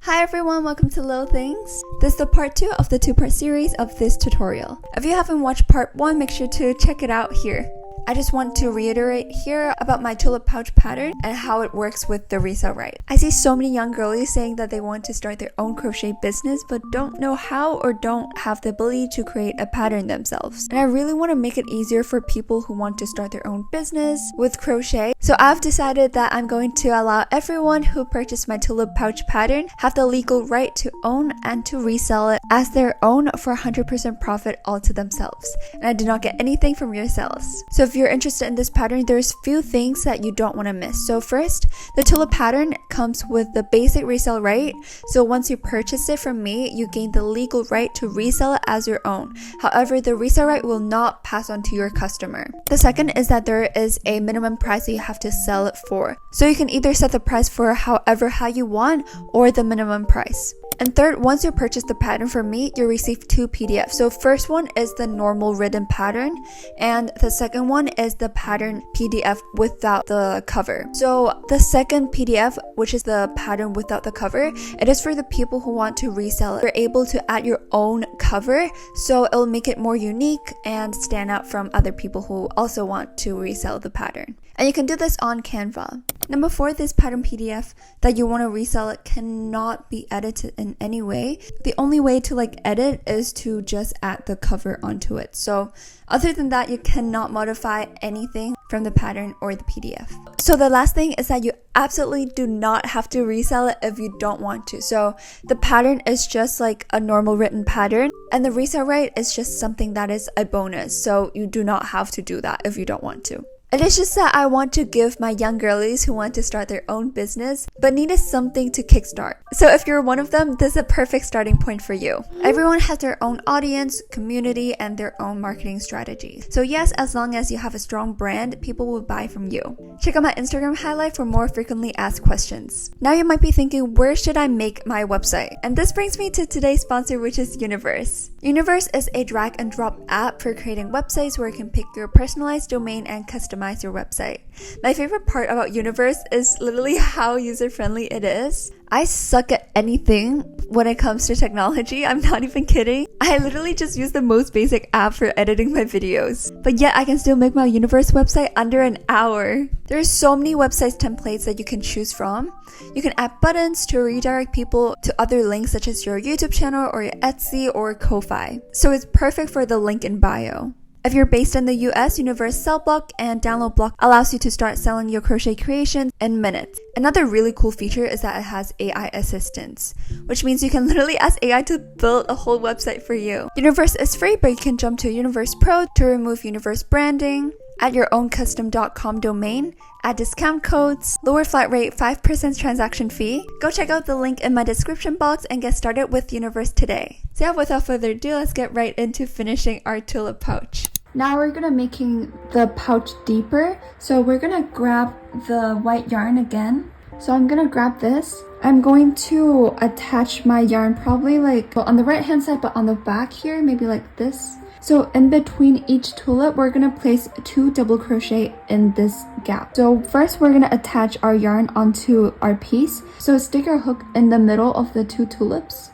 Hi everyone, welcome to Lilthings. This is the part 2 of the 2-part series of this tutorial. If you haven't watched part 1, make sure to check it out here. I just want to reiterate here about my tulip pouch pattern and how it works with the resale right. I see so many young girlies saying that they want to start their own crochet business but don't know how or don't have the ability to create a pattern themselves. And I really want to make it easier for people who want to start their own business with crochet. So I've decided that I'm going to allow everyone who purchased my tulip pouch pattern have the legal right to own and to resell it as their own for 100% profit all to themselves. And I do not get anything from your sales. So if you're interested in this pattern, there's few things that you don't want to miss. So first, the tulip pattern comes with the basic resale right. So once you purchase it from me, you gain the legal right to resell it as your own. However, the resale right will not pass on to your customer. The second is that there is a minimum price that you have to sell it for. So you can either set the price for however high you want or the minimum price. And third, once you purchase the pattern from me, you receive 2 PDFs. So first one is the normal written pattern, and the second one is the pattern PDF without the cover. So the second PDF, which is the pattern without the cover, it is for the people who want to resell it. You're able to add your own cover, so it'll make it more unique and stand out from other people who also want to resell the pattern. And you can do this on Canva. Number 4, this pattern PDF that you want to resell it cannot be edited in any way. The only way to edit is to just add the cover onto it. So other than that, you cannot modify anything from the pattern or the PDF. So the last thing is that you absolutely do not have to resell it if you don't want to. So the pattern is just like a normal written pattern, and the resale right is just something that is a bonus. So you do not have to do that if you don't want to. It is just that I want to give my young girlies who want to start their own business but needed something to kickstart. So if you're one of them, this is a perfect starting point for you. Everyone has their own audience, community, and their own marketing strategy. So yes, as long as you have a strong brand, people will buy from you. Check out my Instagram highlight for more frequently asked questions. Now you might be thinking, where should I make my website? And this brings me to today's sponsor, which is Universe. Universe is a drag and drop app for creating websites where you can pick your personalized domain and customize your website. My favorite part about Universe is literally how user-friendly it is. I suck at anything when it comes to technology. I'm not even kidding. I literally just use the most basic app for editing my videos. But yet I can still make my Universe website under an hour. There are so many website templates that you can choose from. You can add buttons to redirect people to other links such as your YouTube channel or your Etsy or Ko-Fi. So it's perfect for the link in bio. If you're based in the US, Universe Sell Block and Download Block allows you to start selling your crochet creations in minutes. Another really cool feature is that it has AI assistance, which means you can literally ask AI to build a whole website for you. Universe is free, but you can jump to Universe Pro to remove Universe branding, add your own custom.com domain, add discount codes, lower flat rate 5% transaction fee. Go check out the link in my description box and get started with Universe today. So yeah, without further ado, let's get right into finishing our tulip pouch. Now we're gonna making the pouch deeper. So we're gonna grab the white yarn again. So I'm gonna grab this. I'm going to attach my yarn probably on the right hand side, but on the back here, maybe like this. So in between each tulip, we're gonna place 2 double crochet in this gap. So first we're gonna attach our yarn onto our piece. So stick your hook in the middle of the 2 tulips,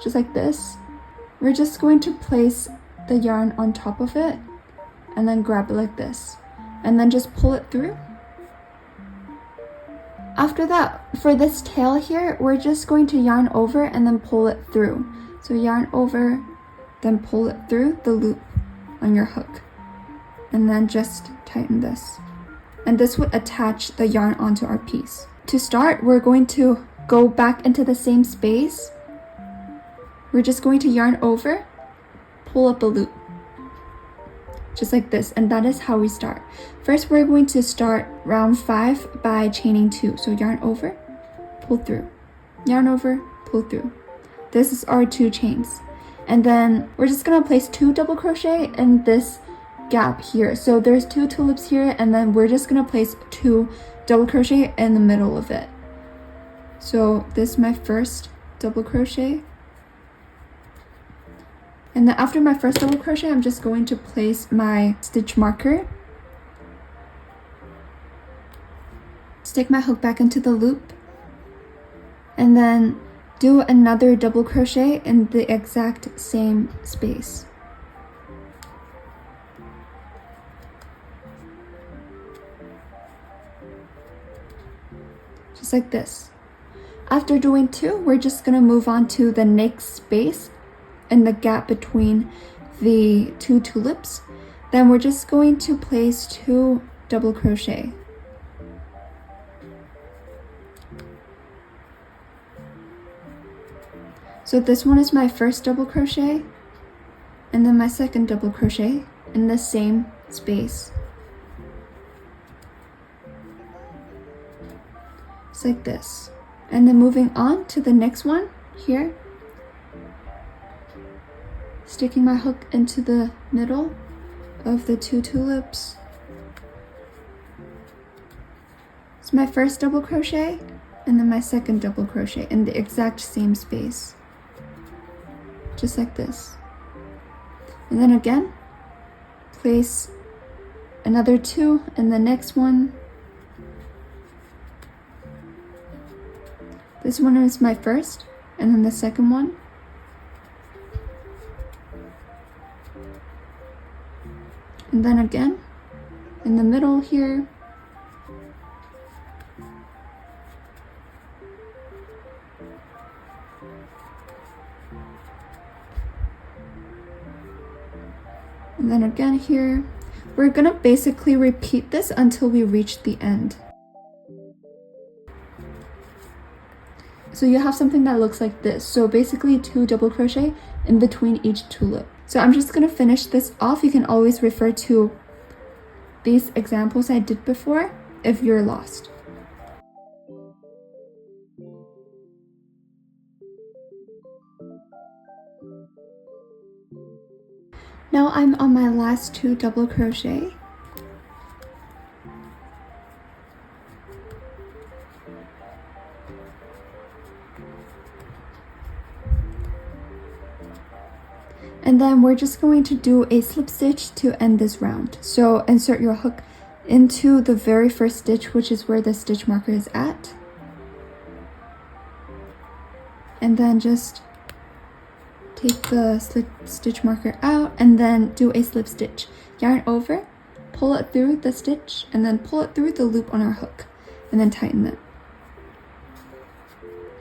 just like this. We're just going to place the yarn on top of it and then grab it like this and then just pull it through. After that, for this tail here, we're just going to yarn over and then pull it through. So yarn over, then pull it through the loop on your hook and then just tighten this. And this would attach the yarn onto our piece. To start, we're going to go back into the same space. We're just going to yarn over, pull up a loop, just like this, and that is how we start. First, we're going to start round 5 by chaining 2. So yarn over, pull through, yarn over, pull through. This is our 2 chains. And then we're just gonna place 2 double crochet in this gap here. So there's 2 tulips here, and then we're just gonna place 2 double crochet in the middle of it. So this is my first double crochet. And then after my first double crochet, I'm just going to place my stitch marker, stick my hook back into the loop, and then do another double crochet in the exact same space. Just like this. After doing 2, we're just gonna move on to the next space in the gap between the 2 tulips. Then we're just going to place 2 double crochet. So this one is my first double crochet, and then my second double crochet in the same space. Just like this. And then moving on to the next one here, sticking my hook into the middle of the 2 tulips. It's my first double crochet, and then my second double crochet in the exact same space. Just like this. And then again, place another 2 in the next one. This one is my first, and then the second one. And then again, in the middle here. And then again here. We're gonna basically repeat this until we reach the end. So you have something that looks like this. So basically 2 double crochet in between each tulip. So I'm just gonna finish this off. You can always refer to these examples I did before if you're lost. Now I'm on my last 2 double crochet. And then we're just going to do a slip stitch to end this round. So insert your hook into the very first stitch, which is where the stitch marker is at. And then just take the stitch marker out and then do a slip stitch. Yarn over, pull it through the stitch, and then pull it through the loop on our hook, and then tighten it.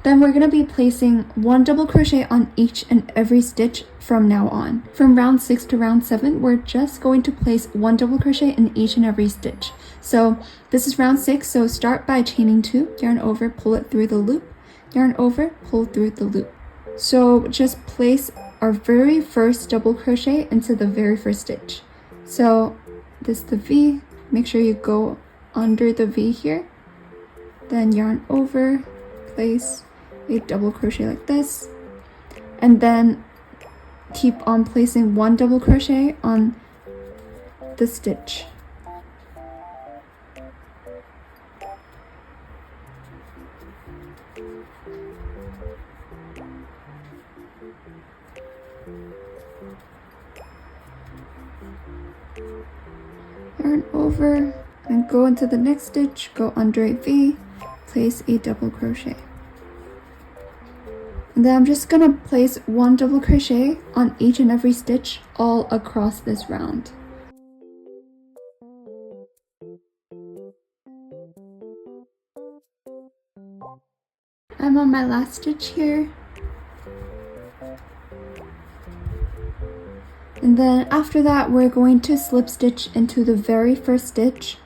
Then we're going to be placing 1 double crochet on each and every stitch from now on. From round 6 to round 7, we're just going to place 1 double crochet in each and every stitch. So this is round 6, so start by chaining 2, yarn over, pull it through the loop, yarn over, pull through the loop. So just place our very first double crochet into the very first stitch. So this is the V, make sure you go under the V here, then yarn over, place a double crochet like this, and then keep on placing 1 double crochet on the stitch. Yarn over and go into the next stitch, go under a V, place a double crochet. And then I'm just gonna place 1 double crochet on each and every stitch all across this round. I'm on my last stitch here. And then after that, we're going to slip stitch into the very first stitch.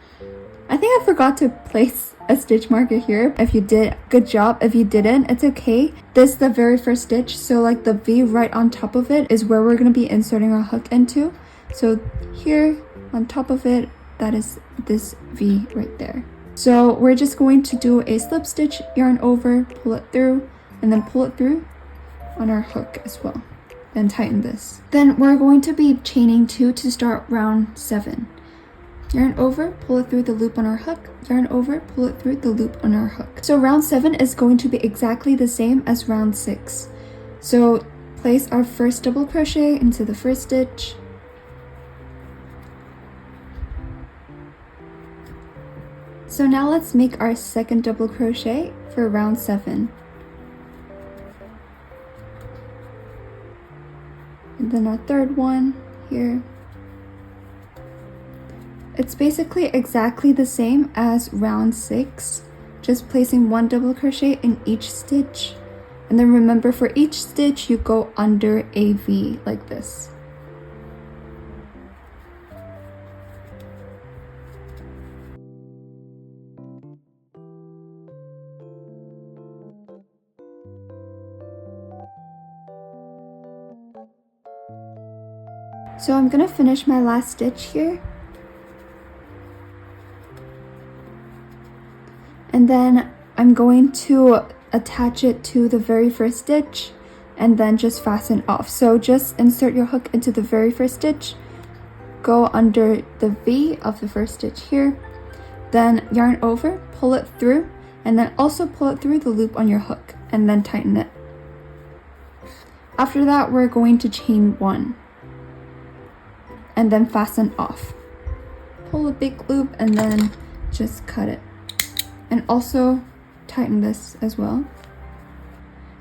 I think I forgot to place a stitch marker here. If you did, good job. If you didn't, it's okay. This is the very first stitch, so like the V right on top of it is where we're going to be inserting our hook into. So here on top of it, that is this V right there. So we're just going to do a slip stitch, yarn over, pull it through, and then pull it through on our hook as well. Then tighten this. Then we're going to be chaining 2 to start round 7. Yarn over, pull it through the loop on our hook, yarn over, pull it through the loop on our hook. So round 7 is going to be exactly the same as round 6. So place our first double crochet into the first stitch. So now let's make our second double crochet for round 7. And then a third one here. It's basically exactly the same as round 6, just placing 1 double crochet in each stitch. And then remember, for each stitch you go under a V like this. So I'm gonna finish my last stitch here. And then I'm going to attach it to the very first stitch and then just fasten off. So just insert your hook into the very first stitch, go under the V of the first stitch here, then yarn over, pull it through, and then also pull it through the loop on your hook and then tighten it. After that, we're going to chain 1 and then fasten off. Pull a big loop and then just cut it. And also tighten this as well.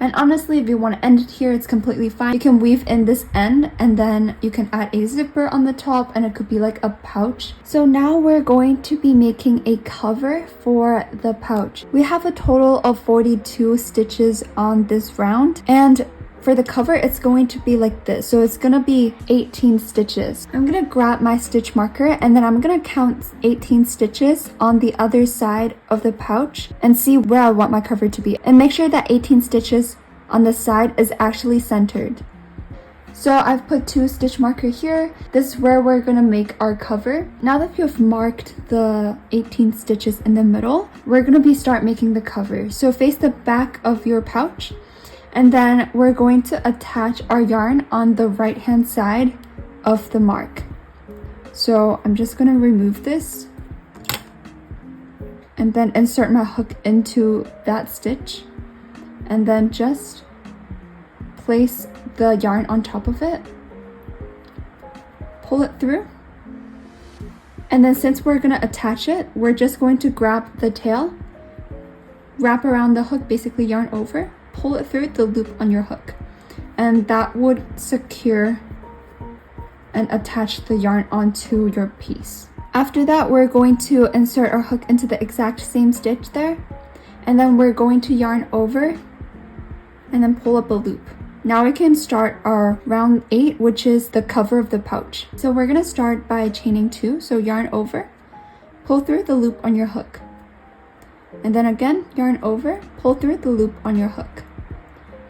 And honestly, if you want to end it here, it's completely fine. You can weave in this end and then you can add a zipper on the top and it could be like a pouch. So now we're going to be making a cover for the pouch. We have a total of 42 stitches on this round, and for the cover, it's going to be like this. So it's gonna be 18 stitches. I'm gonna grab my stitch marker and then I'm gonna count 18 stitches on the other side of the pouch and see where I want my cover to be. And make sure that 18 stitches on the side is actually centered. So I've put 2 stitch marker here. This is where we're gonna make our cover. Now that you've marked the 18 stitches in the middle, we're gonna start making the cover. So face the back of your pouch. And then we're going to attach our yarn on the right hand side of the mark. So I'm just going to remove this and then insert my hook into that stitch and then just place the yarn on top of it, pull it through, and then since we're going to attach it, we're just going to grab the tail, wrap around the hook, basically yarn over, pull it through the loop on your hook, and that would secure and attach the yarn onto your piece. After that, we're going to insert our hook into the exact same stitch there, and then we're going to yarn over and then pull up a loop. Now we can start our round 8, which is the cover of the pouch. So we're going to start by chaining 2, so yarn over, pull through the loop on your hook, and then again yarn over, pull through the loop on your hook,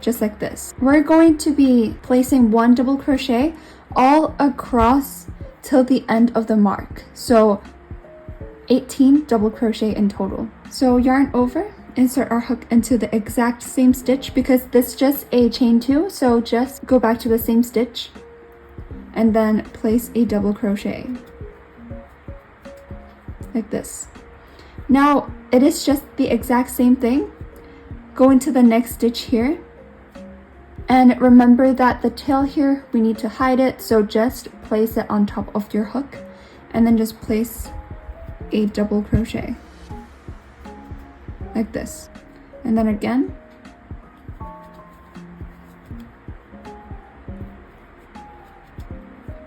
just like this. We're going to be placing 1 double crochet all across till the end of the mark, so 18 double crochet in total. So yarn over, insert our hook into the exact same stitch because this is just a chain 2, so just go back to the same stitch and then place a double crochet like this. Now it is just the exact same thing. Go into the next stitch here, and remember that the tail here, we need to hide it, so just place it on top of your hook and then just place a double crochet like this, and then again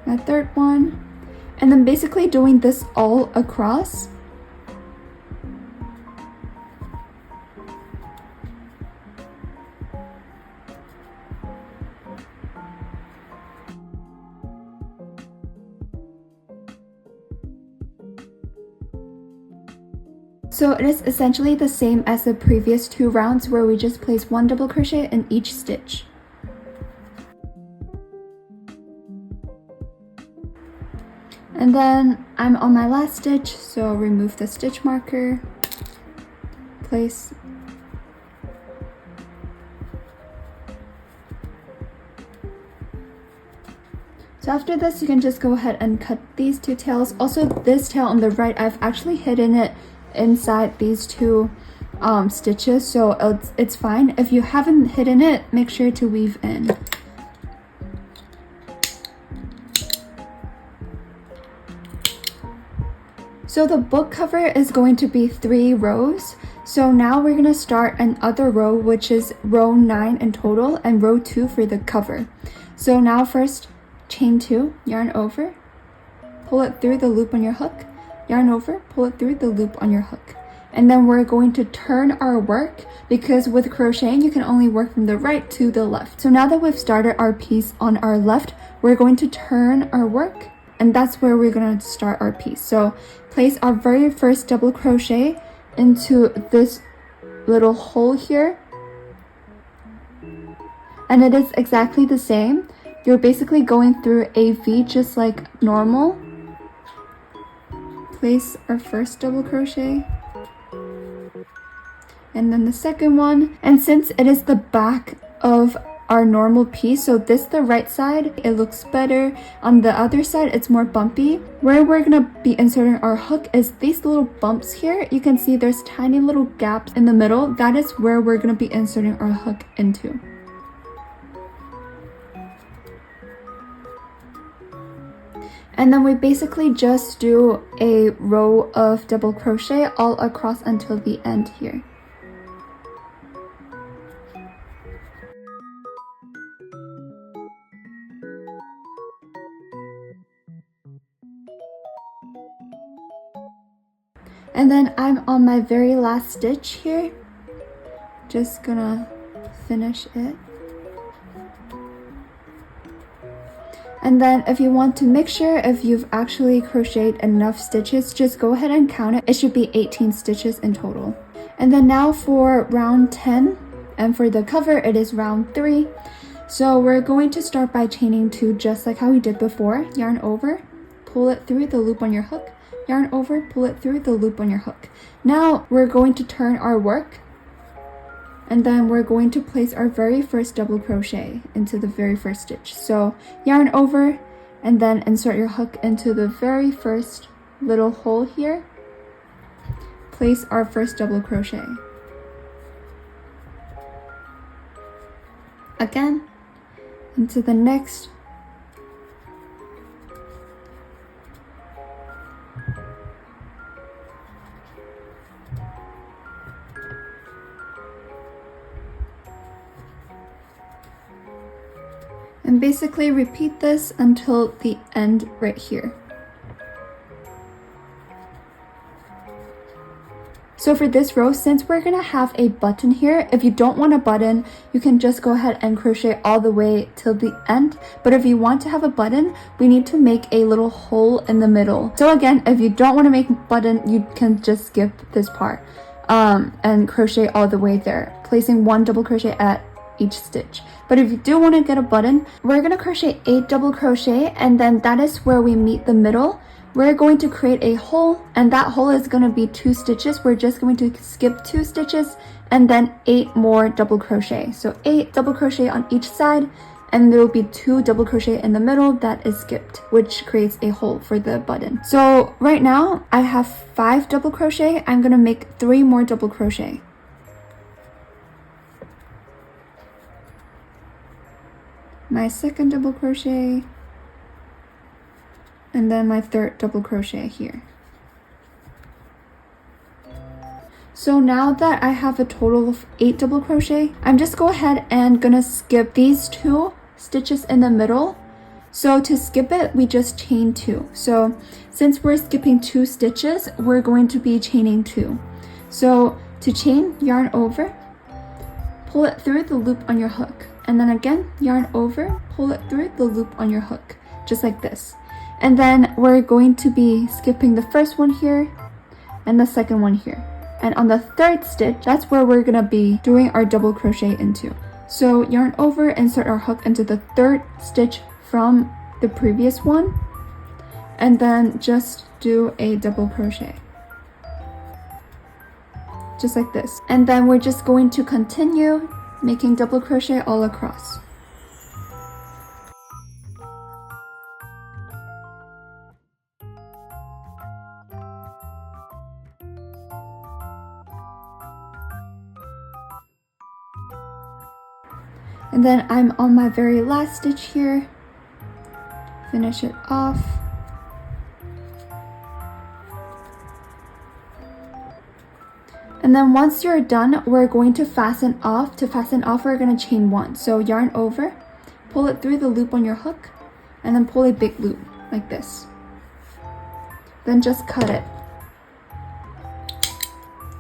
my third one, and then basically doing this all across. So it is essentially the same as the previous 2 rounds where we just place 1 double crochet in each stitch. And then I'm on my last stitch, so remove the stitch marker, place, so after this you can just go ahead and cut these 2 tails. Also, this tail on the right, I've actually hidden it inside these 2 stitches, so it's fine. If you haven't hidden it, make sure to weave in. So the book cover is going to be 3 rows. So now we're going to start another row, which is row 9 in total and row 2 for the cover. So now first chain 2, yarn over, pull it through the loop on your hook, yarn over, pull it through the loop on your hook. And then we're going to turn our work, because with crocheting you can only work from the right to the left. So now that we've started our piece on our left, we're going to turn our work, and that's where we're going to start our piece. So place our very first double crochet into this little hole here, and it is exactly the same. You're basically going through a V just like normal. Place our first double crochet and then the second one, and since it is the back of our normal piece, so this the right side, it looks better. On the other side it's more bumpy. Where we're gonna be inserting our hook is these little bumps here. You can see there's tiny little gaps in the middle. That is where we're gonna be inserting our hook into. And then we basically just do a row of double crochet all across until the end here. And then I'm on my very last stitch here. Just gonna finish it. And then if you want to make sure if you've actually crocheted enough stitches, just go ahead and count it. It should be 18 stitches in total. And then now for round 10, and for the cover it is round 3. So we're going to start by chaining 2 just like how we did before. Yarn over, pull it through the loop on your hook, yarn over, pull it through the loop on your hook. Now we're going to turn our work, and then we're going to place our very first double crochet into the very first stitch. So yarn over and then insert your hook into the very first little hole here. Place our first double crochet. Again, into the next. And basically repeat this until the end right here. So for this row, since we're gonna have a button here, if you don't want a button, you can just go ahead and crochet all the way till the end. But if you want to have a button, we need to make a little hole in the middle. So again, if you don't want to make a button, you can just skip this part and crochet all the way there, placing 1 double crochet at each stitch. But if you do want to get a button, we're going to crochet 8 double crochet, and then that is where we meet the middle. We're going to create a hole, and that hole is going to be 2 stitches. We're just going to skip 2 stitches and then 8 more double crochet. So 8 double crochet on each side, and there will be 2 double crochet in the middle that is skipped, which creates a hole for the button. So right now I have 5 double crochet. I'm going to make 3 more double crochet. My second double crochet, and then my third double crochet here. So now that I have a total of 8 double crochet, I'm just go ahead and gonna skip these 2 stitches in the middle. So to skip it, we just chain 2. So since we're skipping 2 stitches, we're going to be chaining 2. So to chain, yarn over, pull it through the loop on your hook. And then again, yarn over, pull it through the loop on your hook, just like this. And then we're going to be skipping the first one here and the second one here. And on the third stitch, that's where we're gonna be doing our double crochet into. So yarn over, insert our hook into the third stitch from the previous one, and then just do a double crochet. Just like this. And then we're just going to continue making double crochet all across. And then I'm on my very last stitch here. Finish it off. And then once you're done, we're going to fasten off. To fasten off, we're going to chain 1. So yarn over, pull it through the loop on your hook, and then pull a big loop like this. Then just cut it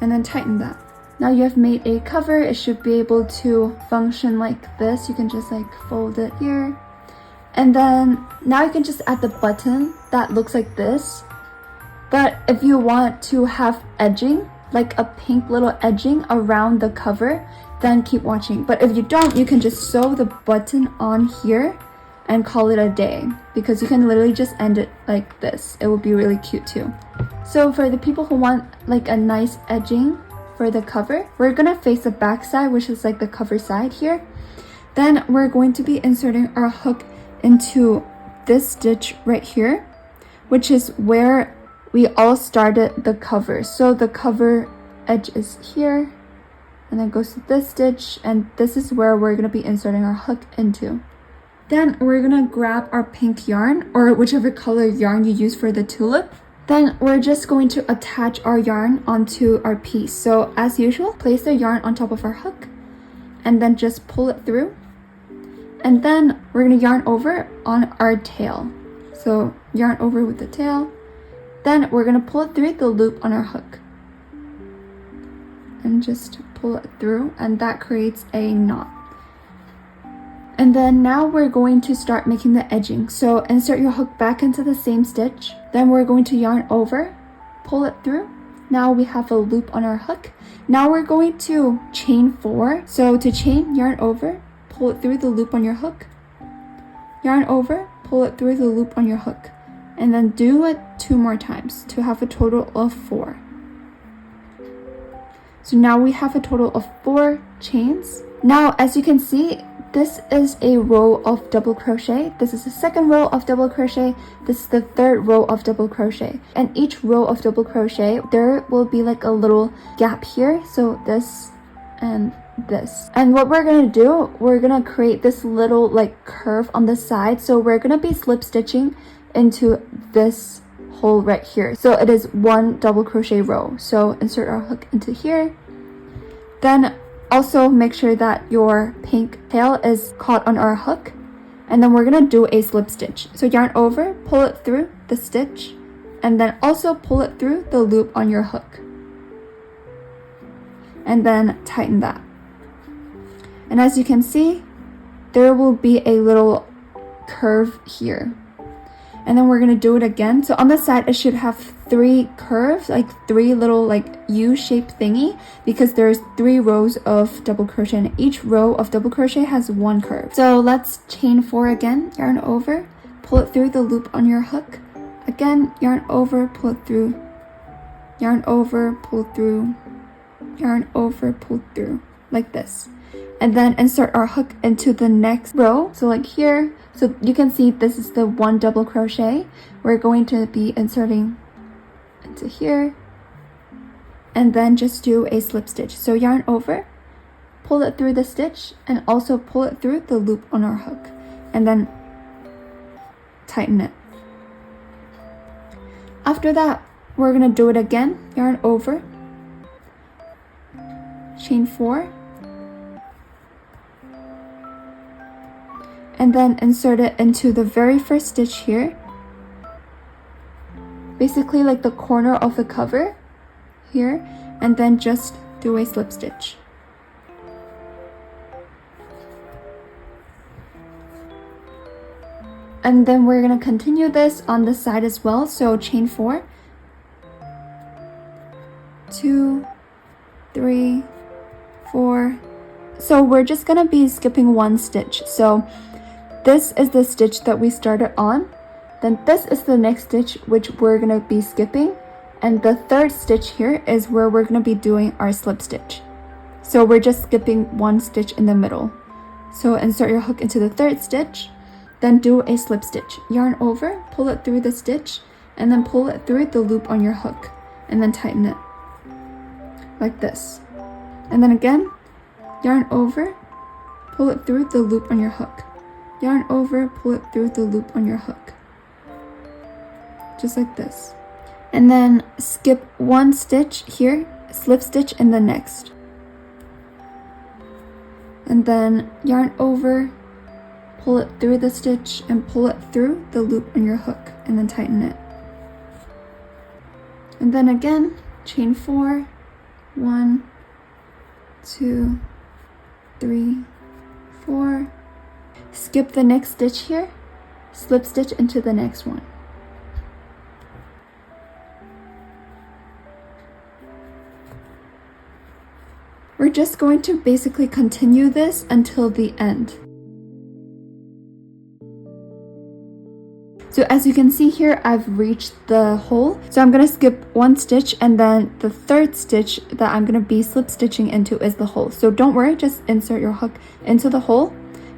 and then tighten that. Now you have made a cover. It should be able to function like this. You can just like fold it here. And then now you can just add the button that looks like this. But if you want to have edging, like a pink little edging around the cover, then keep watching. But if you don't, you can just sew the button on here and call it a day, because you can literally just end it like this. It will be really cute too. So for the people who want like a nice edging for the cover, we're gonna face the back side, which is like the cover side here. Then we're going to be inserting our hook into this stitch right here, which is where we all started the cover. So the cover edge is here, and then goes to this stitch, and this is where we're gonna be inserting our hook into. Then we're gonna grab our pink yarn, or whichever color yarn you use for the tulip. Then we're just going to attach our yarn onto our piece. So as usual, place the yarn on top of our hook and then just pull it through. And then we're gonna yarn over on our tail. So yarn over with the tail. Then we're gonna pull it through the loop on our hook. And just pull it through, and that creates a knot. And then now we're going to start making the edging. So insert your hook back into the same stitch. Then we're going to yarn over, pull it through. Now we have a loop on our hook. Now we're going to chain 4. So to chain, yarn over, pull it through the loop on your hook. Yarn over, pull it through the loop on your hook. And then do it 2 more times to have a total of 4. So now we have a total of 4 chains. Now, as you can see, this is a row of double crochet. This is the second row of double crochet. This is the third row of double crochet. And each row of double crochet, there will be like a little gap here. So this and this. And what we're gonna do, we're gonna create this little like curve on the side. So we're gonna be slip stitching into this hole right here. So it is 1 double crochet row. So insert our hook into here. Then also make sure that your pink tail is caught on our hook, and then we're gonna do a slip stitch. So yarn over, pull it through the stitch, and then also pull it through the loop on your hook, and then tighten that. And as you can see, there will be a little curve here. And then we're gonna do it again. So on the side, it should have 3 curves, like 3 little like U-shaped thingy, because there's 3 rows of double crochet, and each row of double crochet has 1 curve. So let's chain 4 again. Yarn over, pull it through the loop on your hook. Again, yarn over, pull it through. Yarn over, pull through. Yarn over, pull through, like this. And then insert our hook into the next row. So like here, so you can see this is the 1 double crochet. We're going to be inserting into here, and then just do a slip stitch. So yarn over, pull it through the stitch, and also pull it through the loop on our hook, and then tighten it. After that, we're gonna do it again. Yarn over, chain 4, and then insert it into the very first stitch here, basically like the corner of the cover here, and then just do a slip stitch. And then we're gonna continue this on the side as well. So chain 4, 2, 3, 4. So we're just gonna be skipping 1 stitch. So this is the stitch that we started on. Then this is the next stitch which we're gonna be skipping. And the third stitch here is where we're gonna be doing our slip stitch. So we're just skipping 1 stitch in the middle. So insert your hook into the third stitch, then do a slip stitch. Yarn over, pull it through the stitch, and then pull it through the loop on your hook, and then tighten it, like this. And then again, yarn over, pull it through the loop on your hook. Yarn over, pull it through the loop on your hook. Just like this. And then skip 1 stitch here, slip stitch in the next. And then yarn over, pull it through the stitch and pull it through the loop on your hook and then tighten it. And then again, chain 4, 1, 2, 3, 4. Skip the next stitch here, slip stitch into the next one. We're just going to basically continue this until the end. So as you can see here, I've reached the hole. So I'm gonna skip one stitch, and then the third stitch that I'm gonna be slip stitching into is the hole. So don't worry, just insert your hook into the hole,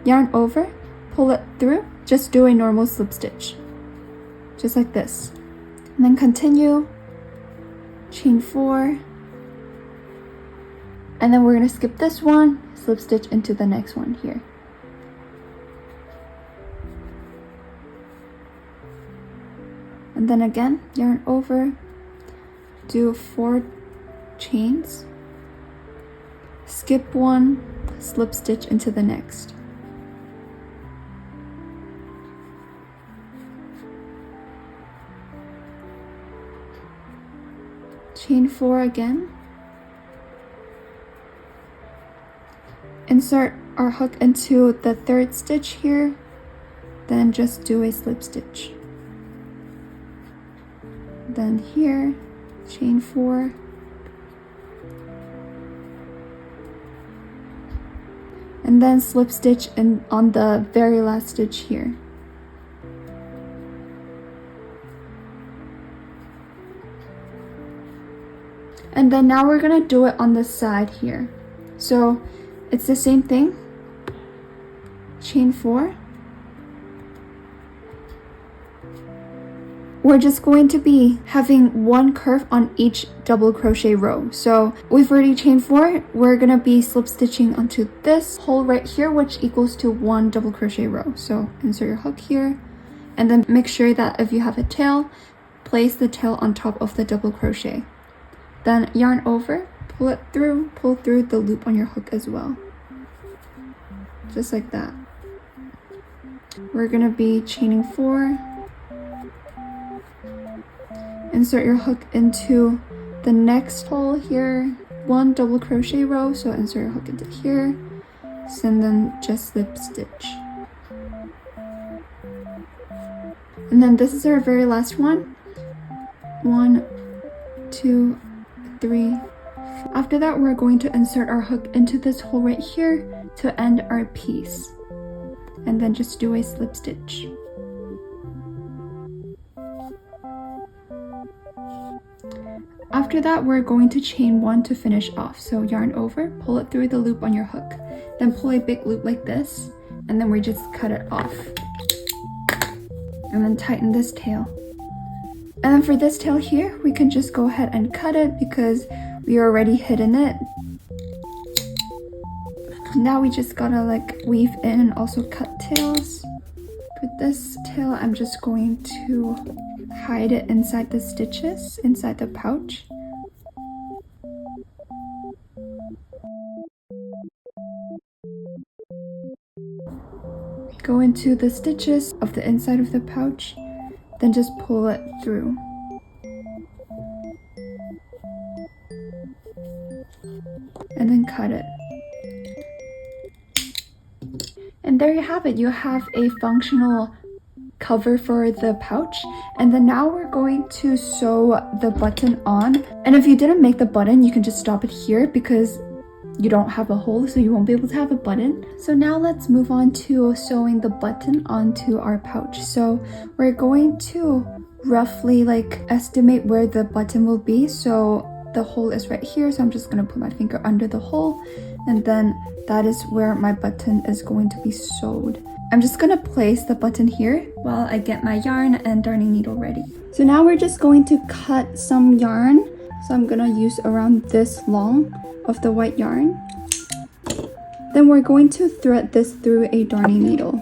yarn over, pull it through, just do a normal slip stitch, just like this. And then continue, chain 4, and then we're gonna skip this one, slip stitch into the next one here. And then again, yarn over, do 4 chains, skip one, slip stitch into the next. Chain 4 again. Insert our hook into the third stitch here, then just do a slip stitch. Then here, chain 4, and then slip stitch in on the very last stitch here. And then now we're gonna do it on the side here. So it's the same thing, chain 4. We're just going to be having one curve on each double crochet row. So we've already chained 4. We're gonna be slip stitching onto this hole right here, which equals to 1 double crochet row. So insert your hook here, and then make sure that if you have a tail, place the tail on top of the double crochet. Then yarn over, pull through the loop on your hook as well. Just like that. We're gonna be chaining 4. Insert your hook into the next hole here, 1 double crochet row, so insert your hook into here, and then just slip stitch. And then this is our very last one. 1, 2, 3. After that, we're going to insert our hook into this hole right here to end our piece, and then just do a slip stitch. After that, we're going to chain 1 to finish off. So yarn over, pull it through the loop on your hook, then pull a big loop like this, and then we just cut it off. And then tighten this tail. And then for this tail here, we can just go ahead and cut it because we already hidden it. Now we just gotta like weave in and also cut tails. For this tail, I'm just going to hide it inside the stitches, inside the pouch. Go into the stitches of the inside of the pouch, then just pull it through. And then cut it. And there you have it. You have a functional cover for the pouch. And then now we're going to sew the button on. And if you didn't make the button, you can just stop it here because you don't have a hole, so you won't be able to have a button. So now let's move on to sewing the button onto our pouch. So we're going to roughly like estimate where the button will be. So the hole is right here, so I'm just gonna put my finger under the hole, and then that is where my button is going to be sewed. I'm just gonna place the button here while I get my yarn and darning needle ready. So now we're just going to cut some yarn. So I'm gonna use around this long of the white yarn. Then we're going to thread this through a darning needle.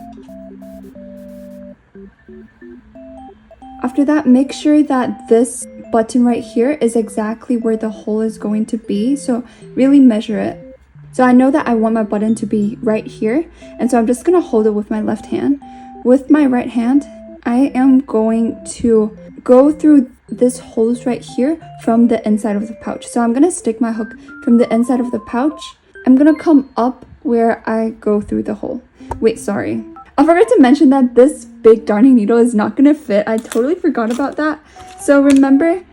After that, make sure that this button right here is exactly where the hole is going to be. So really measure it. So I know that I want my button to be right here, and so I'm just gonna hold it with my left hand. With my right hand, I am going to go through this holes right here from the inside of the pouch. So I'm gonna stick my hook from the inside of the pouch. I'm gonna come up where I go through the hole. Wait, sorry. I forgot to mention that this big darning needle is not gonna fit. I totally forgot about that. So remember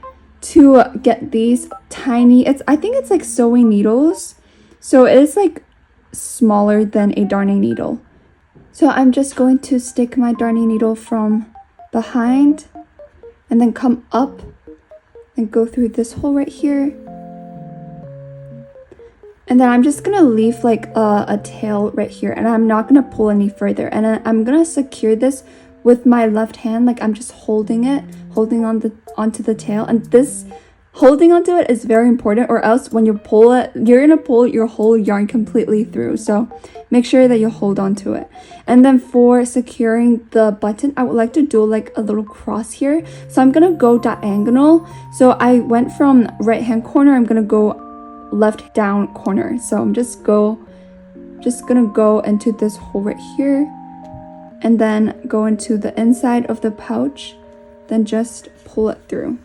to get these tiny, I think it's like sewing needles. So it is like smaller than a darning needle. So I'm just going to stick my darning needle from behind and then come up and go through this hole right here. And then I'm just gonna leave like a tail right here, and I'm not gonna pull any further. And then I'm gonna secure this with my left hand, like I'm just holding onto the tail. And this holding onto it is very important, or else when you pull it, you're gonna pull your whole yarn completely through. So make sure that you hold onto it. And then for securing the button, I would like to do like a little cross here. So I'm gonna go diagonal. So I went from right hand corner, I'm gonna go left down corner. So I'm just gonna go into this hole right here, and then go into the inside of the pouch, then just pull it through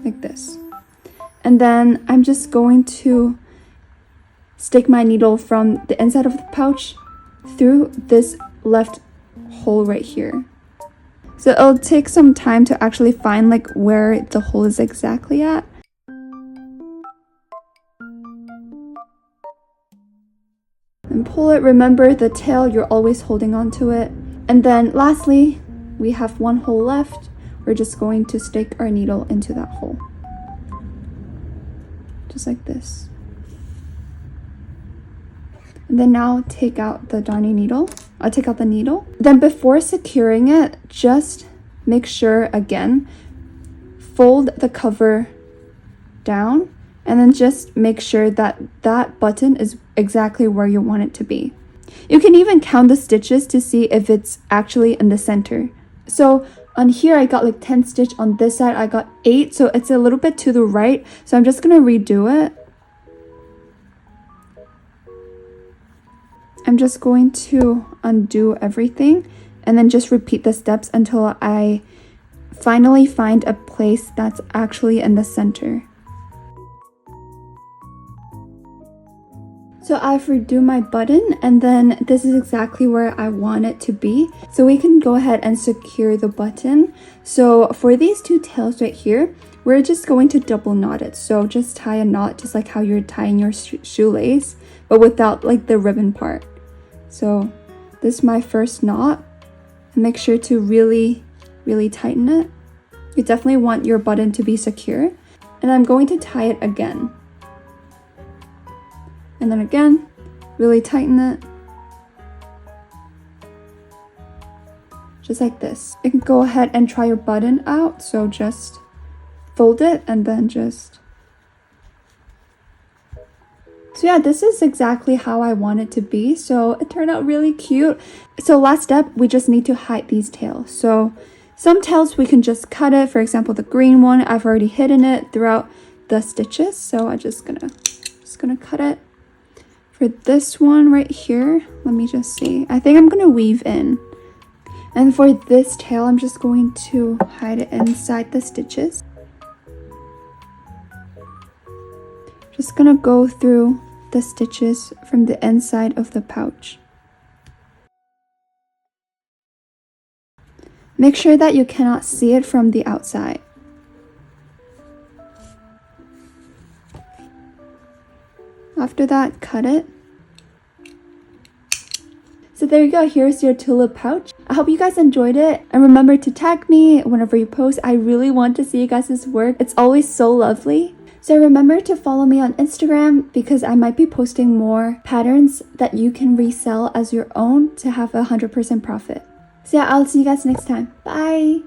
like this. And then I'm just going to stick my needle from the inside of the pouch through this left hole right here. So it'll take some time to actually find like where the hole is exactly at. And pull it. Remember the tail, you're always holding on to it. And then lastly, we have one hole left. We're just going to stick our needle into that hole. Just like this. And then now take out the darning needle. I'll take out the needle. Then before securing it, just make sure again, fold the cover down, and then just make sure that that button is exactly where you want it to be. You can even count the stitches to see if it's actually in the center. So on here, I got like 10 stitch. On this side, I got 8. So it's a little bit to the right. So I'm just going to redo it. I'm just going to undo everything and then just repeat the steps until I finally find a place that's actually in the center. So I've redo my button, and then this is exactly where I want it to be. So we can go ahead and secure the button. So for these two tails right here, we're just going to double knot it. So just tie a knot just like how you're tying your shoelace, but without like the ribbon part. So this is my first knot. Make sure to really tighten it. You definitely want your button to be secure. And I'm going to tie it again. And then again, really tighten it. Just like this. You can go ahead and try your button out. So just fold it and then just... So yeah, this is exactly how I want it to be. So it turned out really cute. So last step, we just need to hide these tails. So some tails we can just cut it. For example, the green one, I've already hidden it throughout the stitches. So I'm just gonna cut it. For this one right here, let me just see. I think I'm gonna weave in. And for this tail, I'm just going to hide it inside the stitches. Just gonna go through the stitches from the inside of the pouch. Make sure that you cannot see it from the outside. After that, cut it. So there you go, here's your tulip pouch. I hope you guys enjoyed it, and remember to tag me whenever you post. I really want to see you guys' work. It's always so lovely. So remember to follow me on Instagram because I might be posting more patterns that you can resell as your own to have 100% profit. So yeah, I'll see you guys next time. Bye!